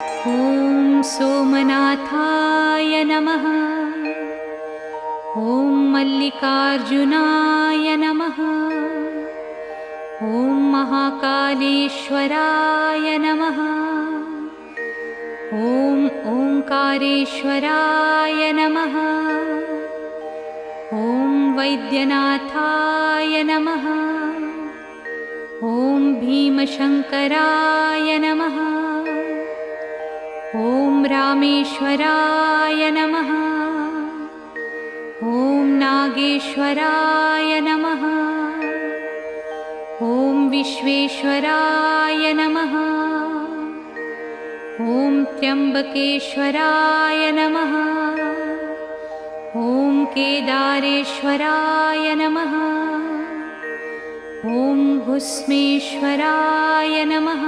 ॐ सोमनाथाय नमः। ॐ मल्लिकार्जुनाय नमः। ॐ महाकालेश्वराय नमः। ॐ ओंकारेश्वराय नमः। ॐ वैद्यनाथाय नमः। ॐ भीमशङ्कराय नमः। ॐ रामेश्वराय नमः। ॐ नागेश्वराय नमः। ॐ विश्वेश्वराय नमः। ॐ त्र्यम्बकेश्वराय नमः। ॐ केदारेश्वराय नमः। ॐ भुस्मेश्वराय नमः।